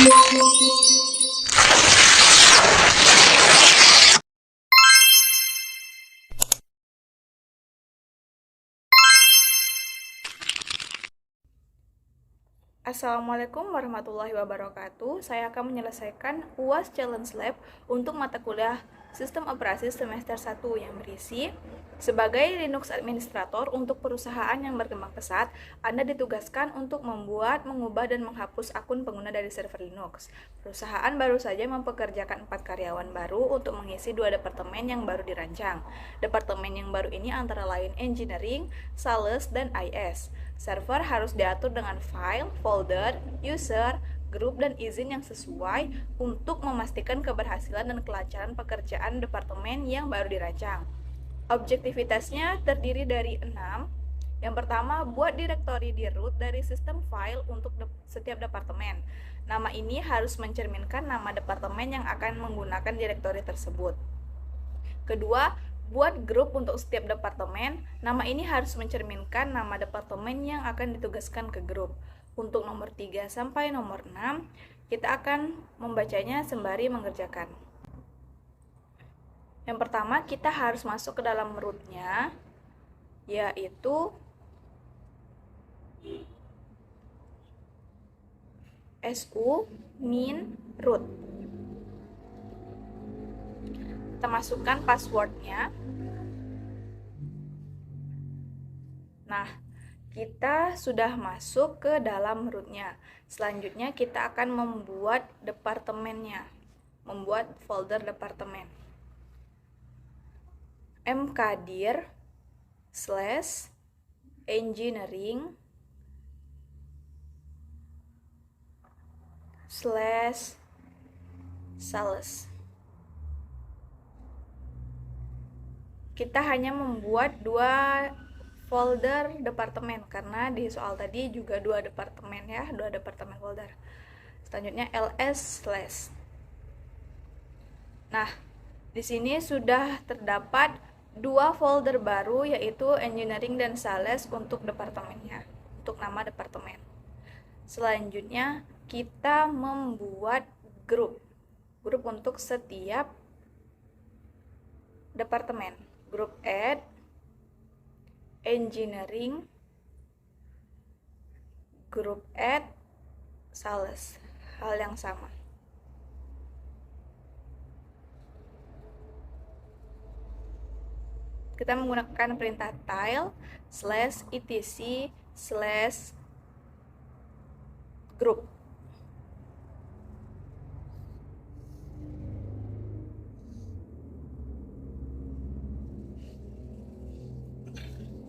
Assalamualaikum warahmatullahi wabarakatuh. Saya akan menyelesaikan UAS Challenge Lab untuk mata kuliah Sistem Operasi semester 1 yang berisi sebagai Linux Administrator untuk perusahaan yang berkembang pesat, Anda ditugaskan untuk membuat, mengubah, dan menghapus akun pengguna dari server Linux. Perusahaan baru saja mempekerjakan 4 karyawan baru untuk mengisi 2 departemen yang baru dirancang. Departemen yang baru ini antara lain Engineering, Sales, dan IS. Server harus diatur dengan file, folder, user, grup, dan izin yang sesuai untuk memastikan keberhasilan dan kelancaran pekerjaan departemen yang baru dirancang. Objektivitasnya terdiri dari 6. Yang pertama, buat direktori di root dari sistem file untuk setiap departemen. Nama ini harus mencerminkan nama departemen yang akan menggunakan direktori tersebut. Kedua, buat grup untuk setiap departemen. Nama ini harus mencerminkan nama departemen yang akan ditugaskan ke grup. Untuk nomor 3 sampai nomor 6, kita akan membacanya sembari mengerjakan. Yang pertama, kita harus masuk ke dalam root-nya, yaitu su min root. Kita masukkan passwordnya. Nah, kita sudah masuk ke dalam root-nya. Selanjutnya kita akan membuat departemennya, membuat folder departemen. mkdir / engineering / sales. Kita hanya membuat 2 folder departemen karena di soal tadi juga 2 departemen ya, 2 departemen folder. Selanjutnya ls/. Nah, di sini sudah terdapat 2 folder baru yaitu engineering dan sales untuk departemennya, untuk nama departemen. Selanjutnya kita membuat grup untuk setiap departemen. Grup add engineering, grup add sales, hal yang sama. Kita menggunakan perintah tile /etc/group.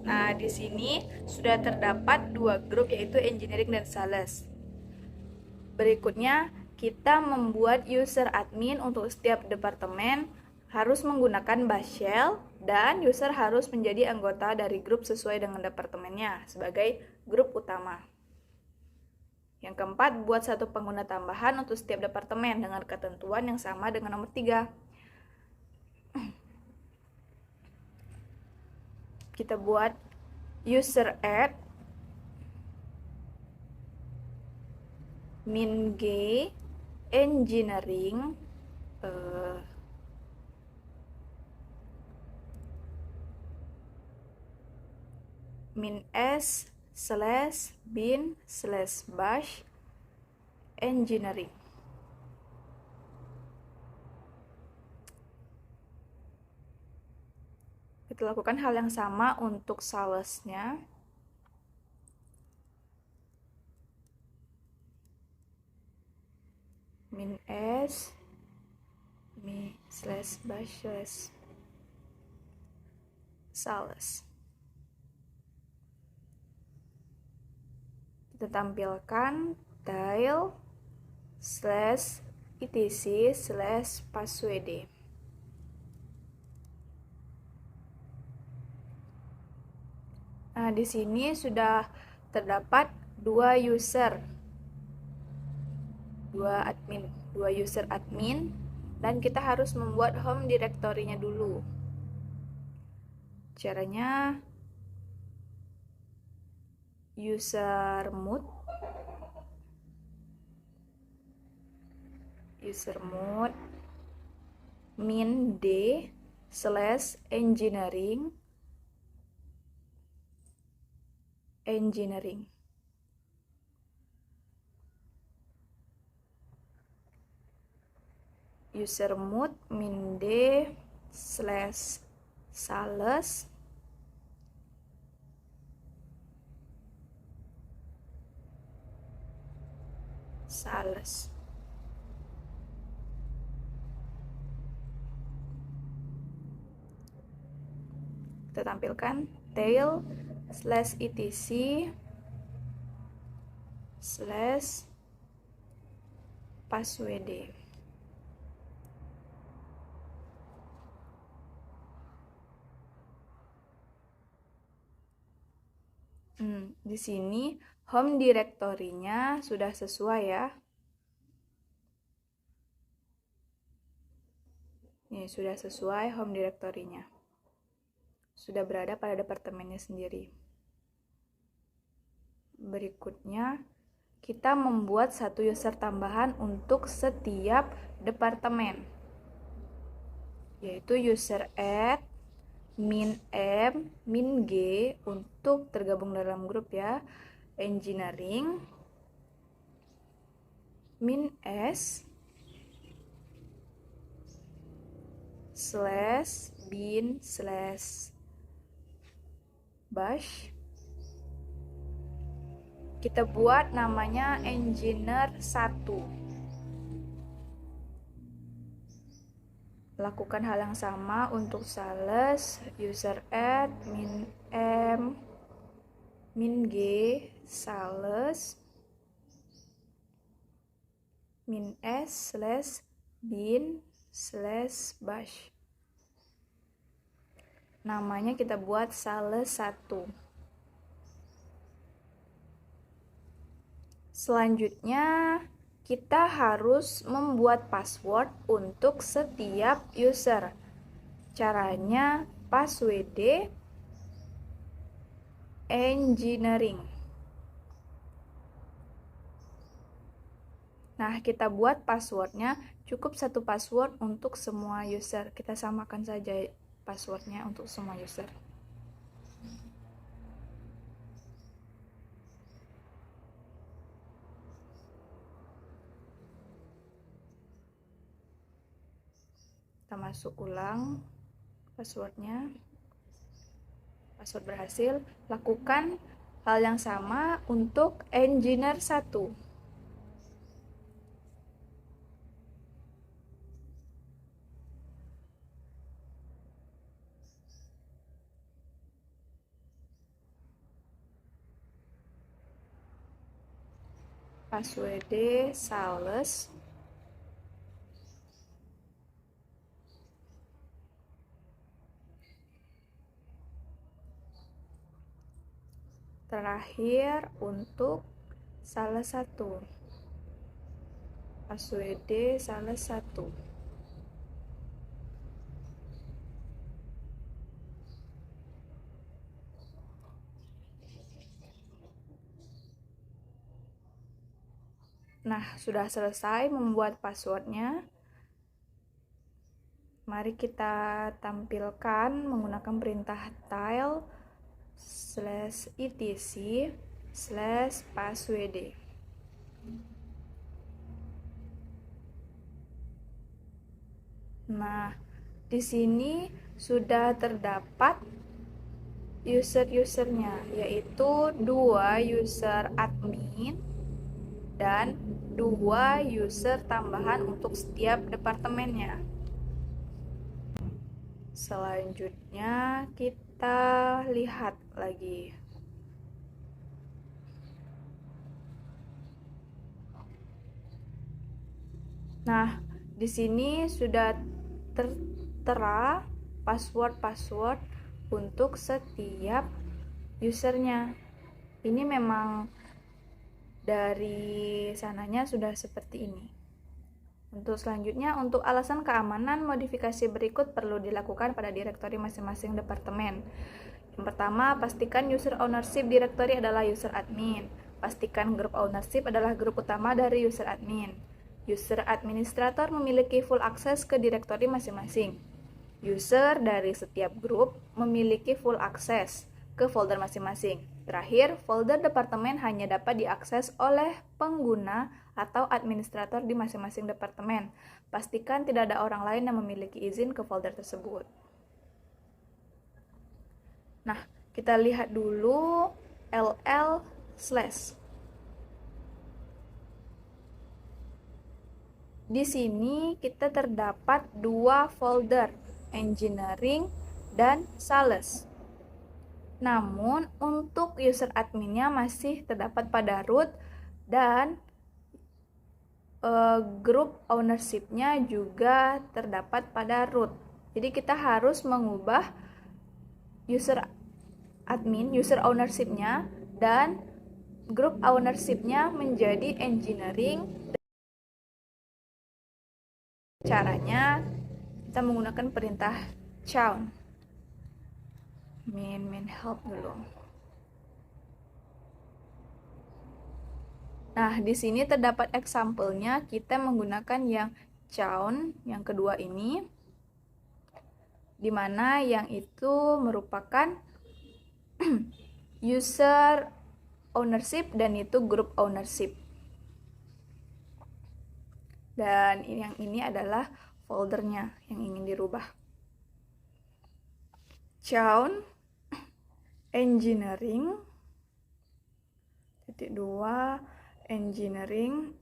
Nah, di sini sudah terdapat 2 grup yaitu engineering dan sales. Berikutnya, kita membuat user admin untuk setiap departemen harus menggunakan bash shell dan user harus menjadi anggota dari grup sesuai dengan departemennya sebagai grup utama. Yang keempat, buat 1 pengguna tambahan untuk setiap departemen dengan ketentuan yang sama dengan nomor 3. Kita buat user add min g engineering min s/bin/bash engineering. Kita lakukan hal yang sama untuk salesnya. Min s /bash/ sales. Kita tampilkan tile /etc/passwd. Nah, di sini sudah terdapat 2 user admin dan kita harus membuat home directory-nya dulu. Caranya usermod usermod min d / engineering usermod min d / sales kita tampilkan tail / etc / passwd. Di sini home directory-nya sudah sesuai ya. Ini sudah sesuai home directory-nya. Sudah berada pada departemennya sendiri. Berikutnya, kita membuat satu user tambahan untuk setiap departemen, yaitu user add min m min g untuk tergabung dalam grup ya, engineering min s / bin / bash. Kita buat namanya engineer 1. Lakukan hal yang sama untuk sales user add min m min g sales min s / bin / bash. Namanya kita buat sales 1. Selanjutnya kita harus membuat password untuk setiap user. Caranya passwd engineering. Nah, kita buat passwordnya, cukup satu password untuk semua user. Kita samakan saja passwordnya untuk semua user. Kita masuk ulang passwordnya. Password berhasil. Lakukan hal yang sama untuk engineer 1. Password sales terakhir untuk salah satu, password salah satu. Nah, sudah selesai membuat passwordnya. Mari kita tampilkan menggunakan perintah tile /etc/passwd. Nah, di sini sudah terdapat user-usernya, yaitu 2 user admin dan 2 user tambahan untuk setiap departemennya. Selanjutnya kita lihat lagi. Nah, di sini sudah tertera password untuk setiap usernya. Ini memang dari sananya sudah seperti ini. Untuk selanjutnya, untuk alasan keamanan, modifikasi berikut perlu dilakukan pada direktori masing-masing departemen. Yang pertama, pastikan user ownership direktori adalah user admin. Pastikan grup ownership adalah grup utama dari user admin. User administrator memiliki full akses ke direktori masing-masing. User dari setiap grup memiliki full akses ke folder masing-masing. Terakhir, folder departemen hanya dapat diakses oleh pengguna atau administrator di masing-masing departemen. Pastikan tidak ada orang lain yang memiliki izin ke folder tersebut. Nah, kita lihat dulu LL/. Di sini kita terdapat dua folder, engineering dan sales. Namun, untuk user adminnya masih terdapat pada root dan group ownership-nya juga terdapat pada root. Jadi kita harus mengubah user ownership-nya dan group ownership-nya menjadi engineering. Caranya kita menggunakan perintah chown. Min help dulu. Nah, di sini terdapat example-nya, kita menggunakan yang chown yang kedua ini, di mana yang itu merupakan user ownership dan itu group ownership. Dan yang ini adalah foldernya yang ingin dirubah. Chown engineering (2) engineering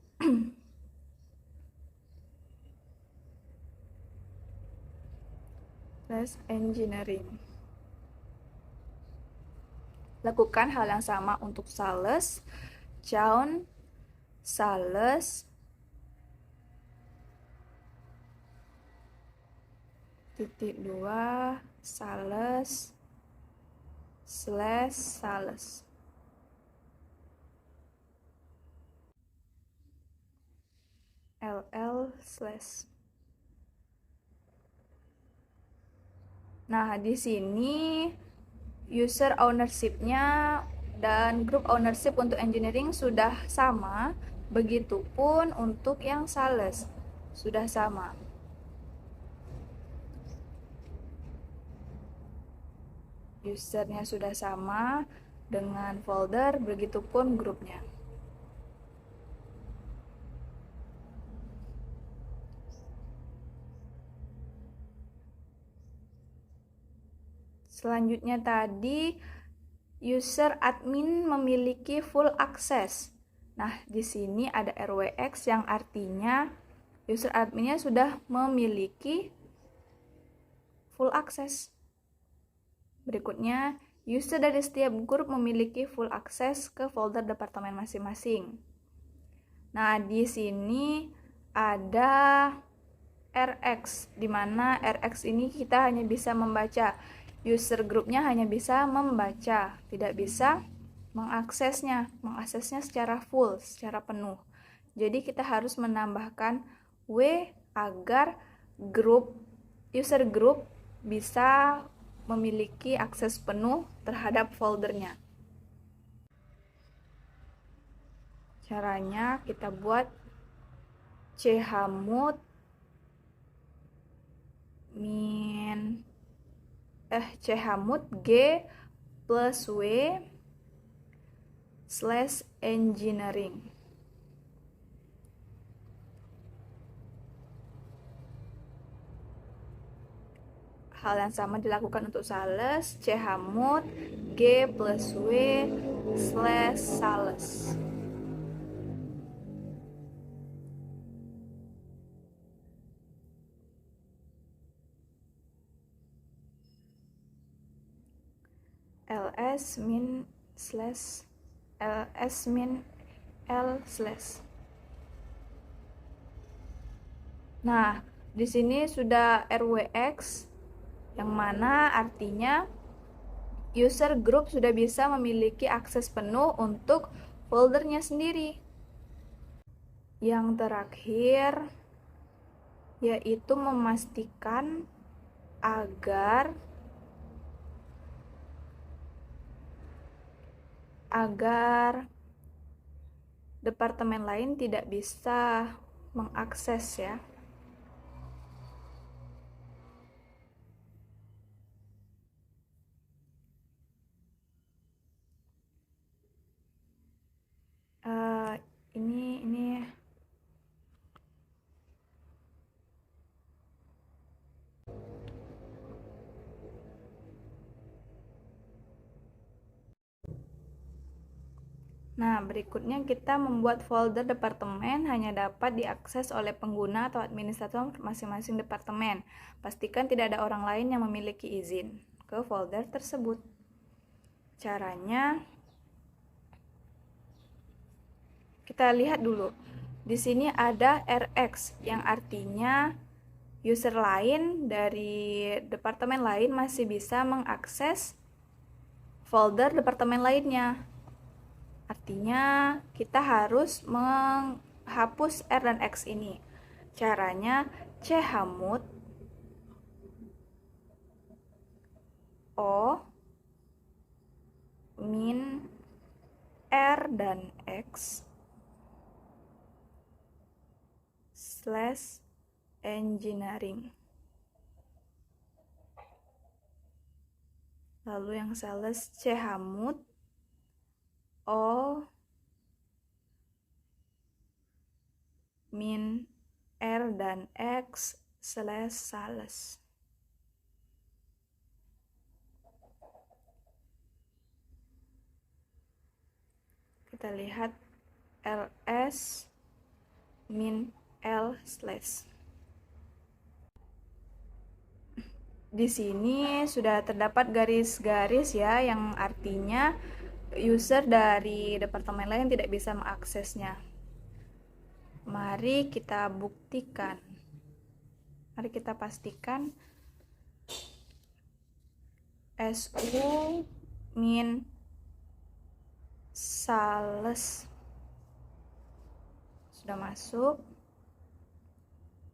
/engineering. Lakukan hal yang sama untuk sales. Chown sales (2) sales /sales. LL/. Nah, di sini user ownership-nya dan group ownership untuk engineering sudah sama, begitupun untuk yang sales sudah sama. Usernya sudah sama dengan folder, begitupun grupnya. Selanjutnya tadi, user admin memiliki full access. Nah, di sini ada RWX yang artinya user adminnya sudah memiliki full access. Berikutnya, user dari setiap grup memiliki full access ke folder departemen masing-masing. Nah, di sini ada RX, di mana RX ini kita hanya bisa membaca. User grupnya hanya bisa membaca, tidak bisa mengaksesnya secara full, secara penuh. Jadi kita harus menambahkan W agar user group bisa memiliki akses penuh terhadap foldernya. Caranya kita buat chmod g plus W /engineering. Hal yang sama dilakukan untuk sales, chmod g plus W /sales. ls min l/. Nah, di sini sudah RWX yang mana artinya user group sudah bisa memiliki akses penuh untuk foldernya sendiri. Yang terakhir yaitu memastikan agar departemen lain tidak bisa mengakses ya. Ini Nah, berikutnya kita membuat folder departemen hanya dapat diakses oleh pengguna atau administrator masing-masing departemen. Pastikan tidak ada orang lain yang memiliki izin ke folder tersebut. Caranya, kita lihat dulu. Di sini ada RX yang artinya user lain dari departemen lain masih bisa mengakses folder departemen lainnya. Artinya kita harus menghapus R dan X ini. Caranya chmod O min R dan X / engineering. Lalu yang sales chmod O min R dan X / sales. Kita lihat ls min L /. Di sini sudah terdapat garis-garis ya, yang artinya user dari departemen lain tidak bisa mengaksesnya. Mari kita buktikan. Mari kita pastikan SU min sales sudah masuk,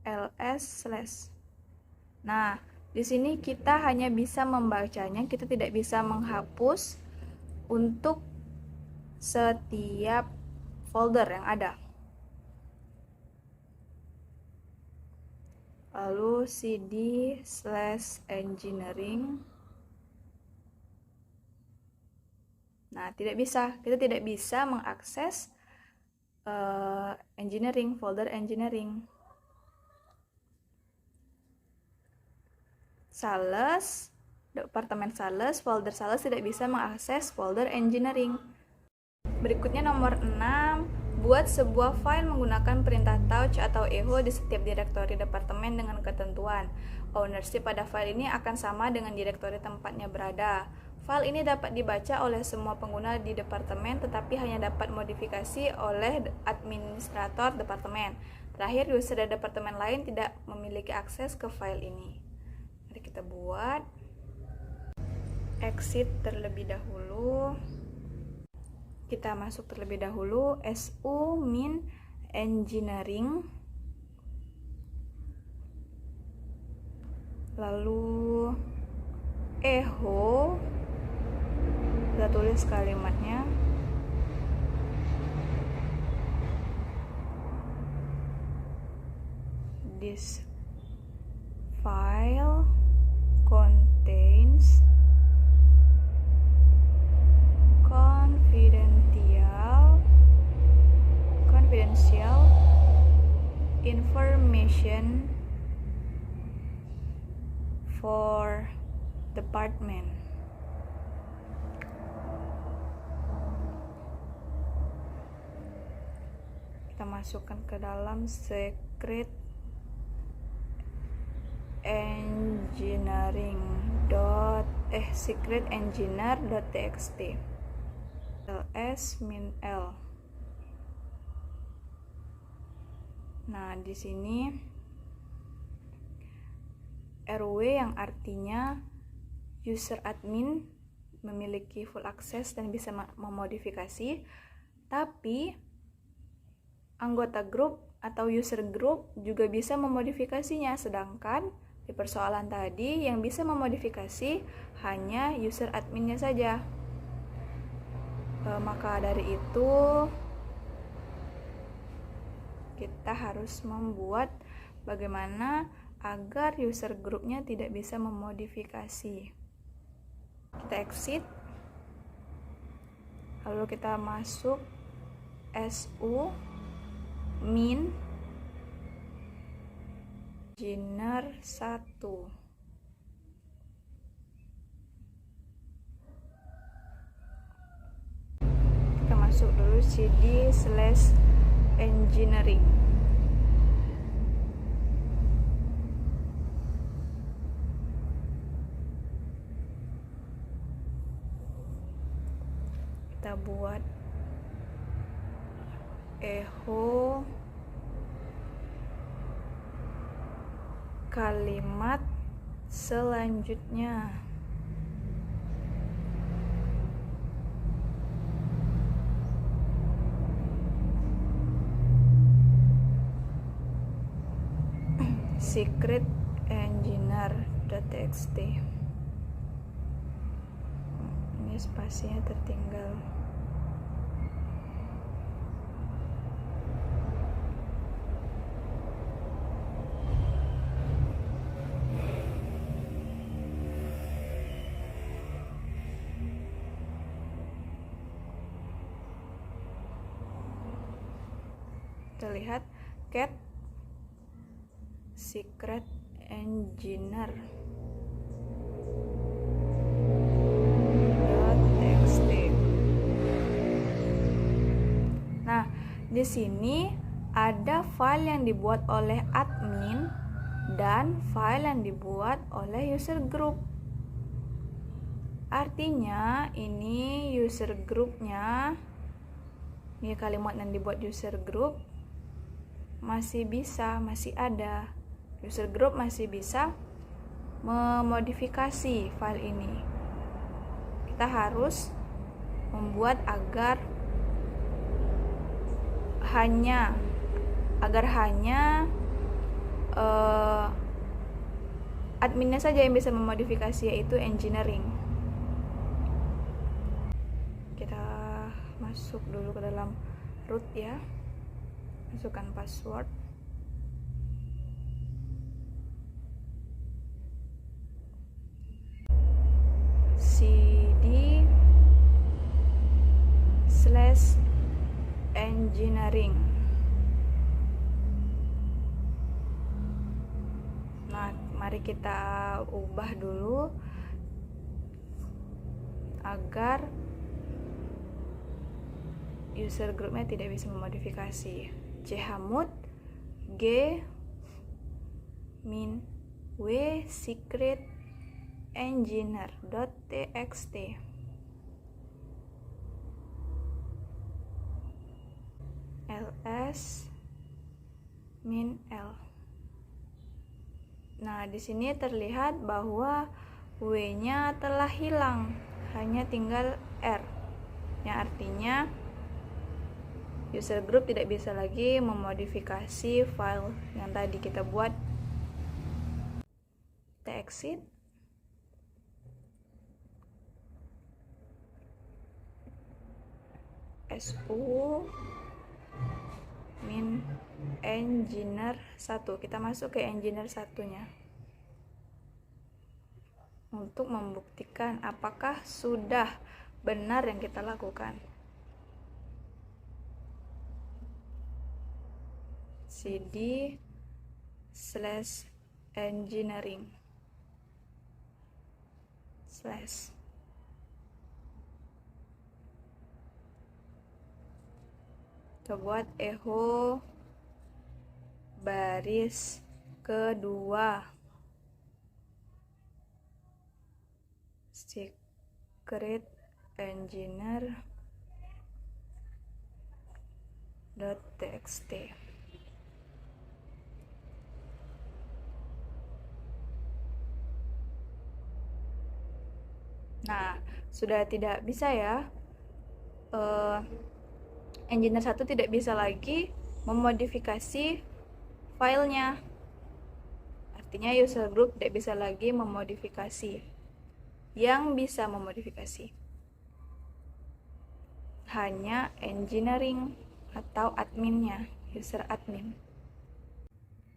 ls /. Nah, di sini kita hanya bisa membacanya, kita tidak bisa menghapus untuk setiap folder yang ada. Lalu cd / engineering. Nah, kita tidak bisa mengakses engineering, folder engineering. Sales, departemen sales, folder sales tidak bisa mengakses folder engineering. Berikutnya nomor 6, buat sebuah file menggunakan perintah touch atau echo di setiap direktori departemen dengan ketentuan. Ownership pada file ini akan sama dengan direktori tempatnya berada. File ini dapat dibaca oleh semua pengguna di departemen, tetapi hanya dapat modifikasi oleh administrator departemen. Terakhir, user dari departemen lain tidak memiliki akses ke file ini. Mari kita buat. Exit terlebih dahulu. Kita masuk terlebih dahulu SU min engineering. Lalu echo. Kita tulis kalimatnya. This file contains confidential information for department. Kita masukkan ke dalam secret engineer.txt ls min l. Nah, di sini RW yang artinya user admin memiliki full access dan bisa memodifikasi, tapi anggota grup atau user group juga bisa memodifikasinya, sedangkan di persoalan tadi yang bisa memodifikasi hanya user adminnya saja. Maka dari itu kita harus membuat bagaimana agar user groupnya tidak bisa memodifikasi. Kita exit, lalu kita masuk su min engineer 1. Kita masuk dulu cd/engineering. Kita buat echo kalimat selanjutnya. Secret engineer.txt. Ini spasinya tertinggal. Kita lihat cat secret engineer.txt. Nah, di sini ada file yang dibuat oleh admin dan file yang dibuat oleh user group. Artinya ini user groupnya, ini kalimat yang dibuat user group masih ada. User group masih bisa memodifikasi file ini. Kita harus membuat agar hanya adminnya saja yang bisa memodifikasi, yaitu engineering. Kita masuk dulu ke dalam root ya. Masukkan password. cd/engineering. Nah, mari kita ubah dulu agar user groupnya tidak bisa memodifikasi. chmod g min w secret engineer.txt. ls min l. Nah, di sini terlihat bahwa w-nya telah hilang, hanya tinggal r, yang artinya user group tidak bisa lagi memodifikasi file yang tadi kita buat. Kita exit. su min engineer 1. Kita masuk ke engineer 1-nya untuk membuktikan apakah sudah benar yang kita lakukan. cd/engineering / kita buat echo baris kedua secret engineer.txt. Nah, sudah tidak bisa ya, engineer 1 tidak bisa lagi memodifikasi filenya. Artinya user group tidak bisa lagi memodifikasi. Yang bisa memodifikasi hanya engineering atau adminnya, user admin.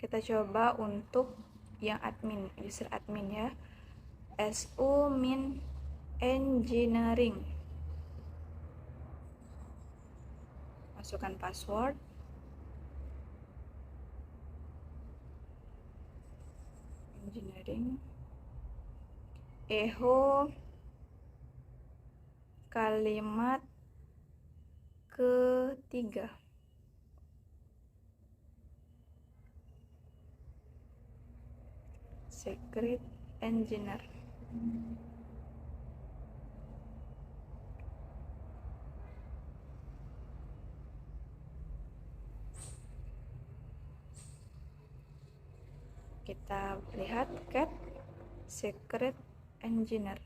Kita coba untuk yang admin, user admin ya. SU min engineering. Masukkan password. Engineering. Echo kalimat ketiga. Secret engineer. Kita lihat cat secret engineer.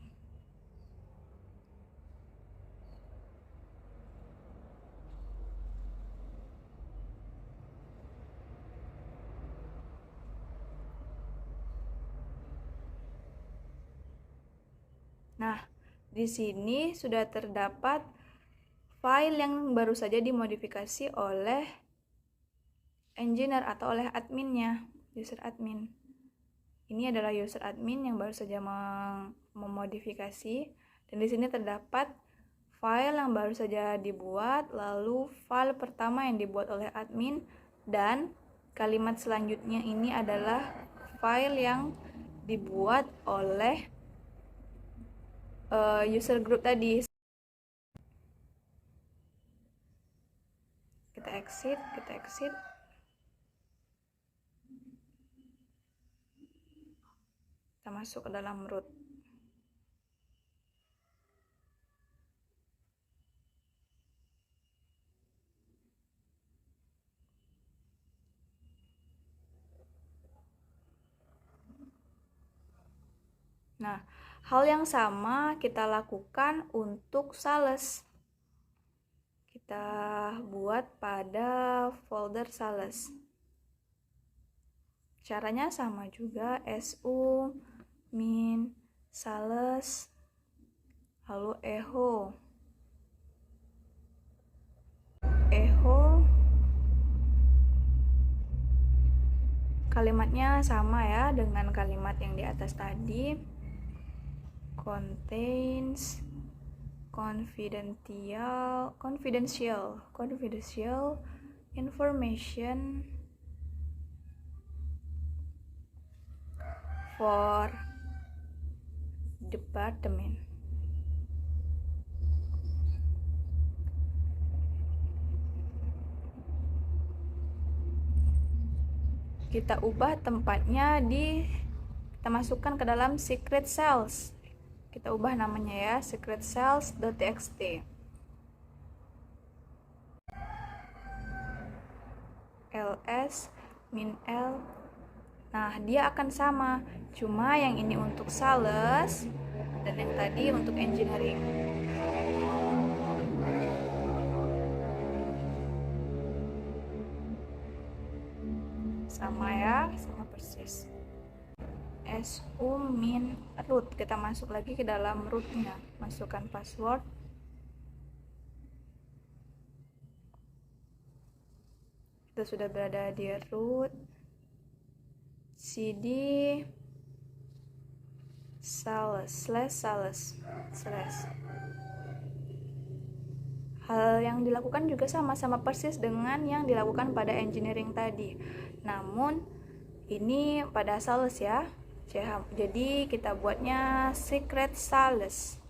Nah, di sini sudah terdapat file yang baru saja dimodifikasi oleh engineer atau oleh adminnya, user admin. Ini adalah user admin yang baru saja memodifikasi, dan di sini terdapat file yang baru saja dibuat, lalu file pertama yang dibuat oleh admin, dan kalimat selanjutnya ini adalah file yang dibuat oleh user group tadi. Kita exit. Kita masuk ke dalam root. Nah, hal yang sama kita lakukan untuk sales. Kita buat pada folder sales. Caranya sama juga, su min sales, lalu echo kalimatnya sama ya dengan kalimat yang di atas tadi. Contains confidential information for department. Kita ubah tempatnya kita masukkan ke dalam secret cells. Kita ubah namanya ya, secret cells.txt. ls min l. Nah, dia akan sama, cuma yang ini untuk sales dan yang tadi untuk engineering. Sama ya, sama persis. su min root, kita masuk lagi ke dalam rootnya, masukkan password. Kita sudah berada di root. cd sales. Hal yang dilakukan juga sama persis dengan yang dilakukan pada engineering tadi, namun ini pada sales ya. Jadi kita buatnya secret sales.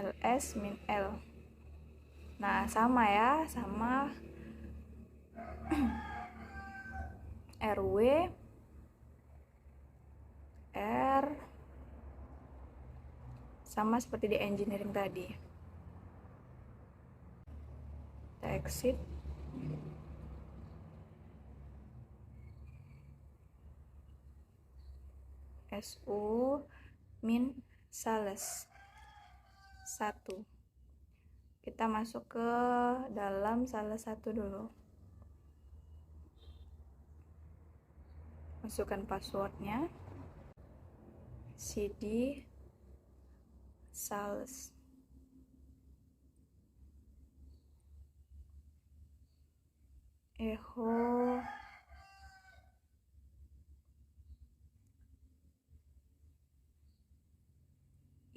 ls min l. Nah, sama ya, sama rw r sama seperti di engineering tadi. Kita exit. su min sales 1. Kita masuk ke dalam sales 1 dulu. Masukkan passwordnya, cd sales. Echo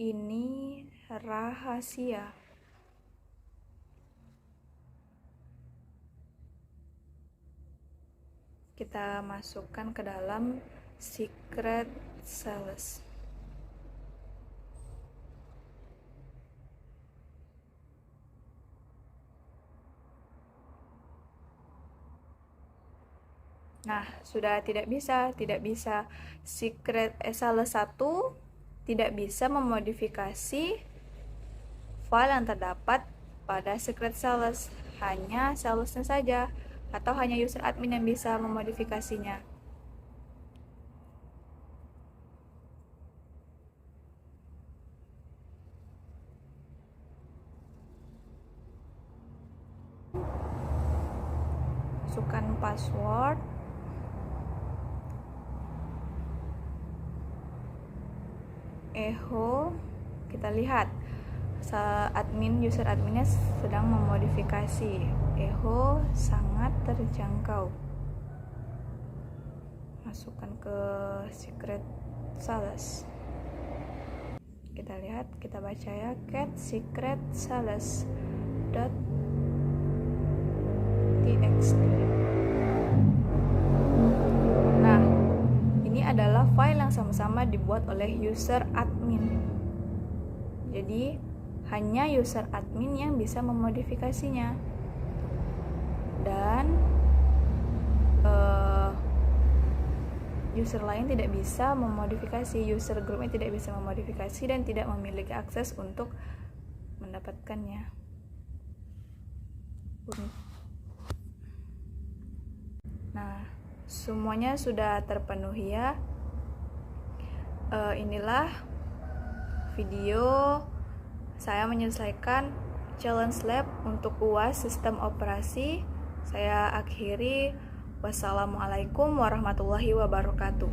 ini rahasia. Kita masukkan ke dalam secret sales. Nah, sudah tidak bisa secret sales 1 tidak bisa memodifikasi file yang terdapat pada secret sales, hanya salesnya saja atau hanya user admin yang bisa memodifikasinya. Masukkan password, echo. Kita lihat user adminnya sedang memodifikasi. Echo sangat terjangkau. Masukkan ke secret sales. Kita lihat, kita baca ya, cat secret sales .txt. Nah, ini adalah file yang sama-sama dibuat oleh user admin. Jadi hanya user admin yang bisa memodifikasinya, dan user lain tidak bisa memodifikasi, user groupnya tidak bisa memodifikasi dan tidak memiliki akses untuk mendapatkannya. Nah, semuanya sudah terpenuhi ya. Inilah video saya menyelesaikan challenge lab untuk UAS sistem operasi. Saya akhiri. Wassalamualaikum warahmatullahi wabarakatuh.